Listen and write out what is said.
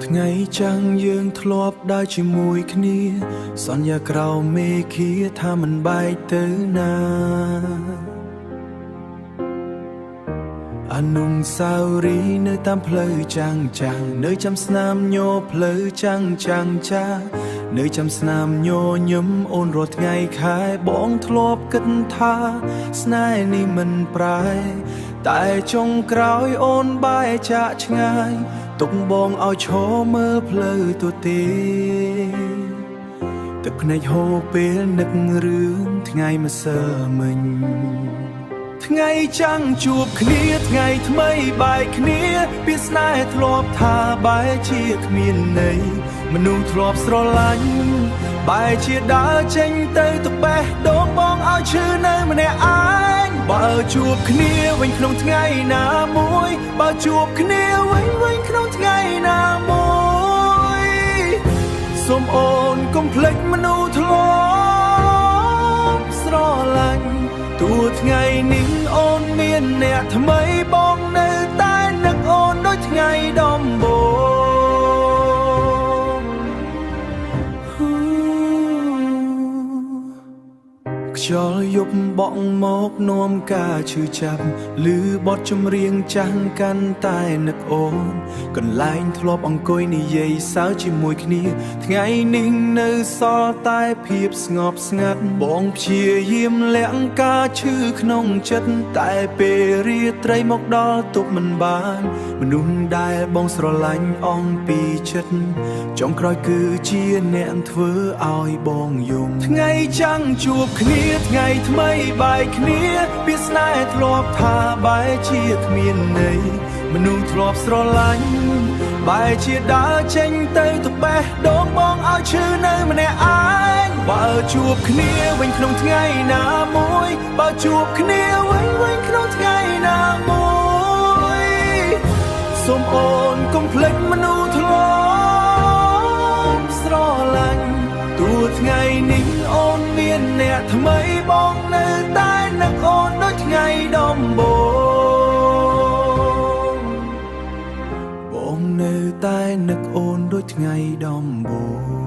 ថ្ងៃចាំងយើងធ្លាប់ដើរជាមួយគ្នាសន្យាក្រៅមេឃាថាមិនបែកទៅណាអនុស្សាវរីយ៍នៅតាមផ្លូវចាំងចាំងនៅចាំស្នាមញោផ្លូវចាំងចាំងចានៅចាំស្នាមញោញឹមអូនរាល់ថ្ងៃខែបងធ្លាប់គិតថាស្នេហ៍នេះមិនប្រែតែចុងក្រោយអូនបែរចាកឆ្ងាយទុកបងឲ្យឈរមើលផ្លូវទូទេទឹកភ្នែកហូរពេលនឹករឿងថ្ងៃម្សិលមិញថ្ងៃចាំងជួបគ្នាថ្ងៃថ្មីបែកគ្នាពីស្នេហ៍ធ្លាប់ថាបែរជាគ្មានន័យមនុស្សធ្លាប់ស្រឡាញ់បែរជាដើរចេញទៅទៅបេះដូងបងឲ្យឈឺនៅម្នាក់ឯងបើជួបគ្នាវិញក្នុងថ្ងៃណាមួយបើជួបគ្នាវិញក្នុងថ្ងៃណាមួយសូមអូនកុំភ្លេចមនុស្សធ្លាប់ស្រឡាញ់ទោះថ្ងៃនេះអូនមានអ្នកថ្មីបងនៅតែនឹកអូនដូចថ្ងៃដំបូងខ្យល់យប់បក់មកនាំការឈឺចាប់ឮបទចម្រៀងចាស់កាន់តែនឹកអូនកន្លែងធ្លាប់អង្គុយនិយាយសើចជាមួយគ្នាថ្ងៃនេះនៅសល់តែភាពស្ងប់ស្ងាត់បងព្យាយាមលាក់ការឈឺក្នុងចិត្តតែពេលរាត្រីមកដល់ទប់មិនបានមនុស្សដែលបងស្រឡាញ់អងពីចិត្តចុងក្រោយគឺជាអ្នកធ្វើឲ្យបងយំថ្ងៃចាំងជួបគ្នាថ្ងៃថ្មីបែកគ្នាពីស្នេហ៍ធ្លាប់ថាបែរជាគ្មានន័យមនុស្សធ្លាប់ស្រឡាញ់បែរជាដើរចេញទៅទៅបេះដូងបងឲ្យឈឺនៅម្នាក់ឯងបើជួបគ្នាវិញក្នុងថ្ងៃណាមួយបើជួបគ្នាវិញក្នុងថ្ងៃណាមួយសូមអូនកុំភ្លេចមនុស្សធ្លាប់ស្រឡាញ់ទោះថ្ងៃនេះអូនមានអ្នកថ្មីបងនៅតែនឹកអូនដូចថ្ងៃដំបូងបងនៅតែនឹកអូនដូចថ្ងៃដំបូង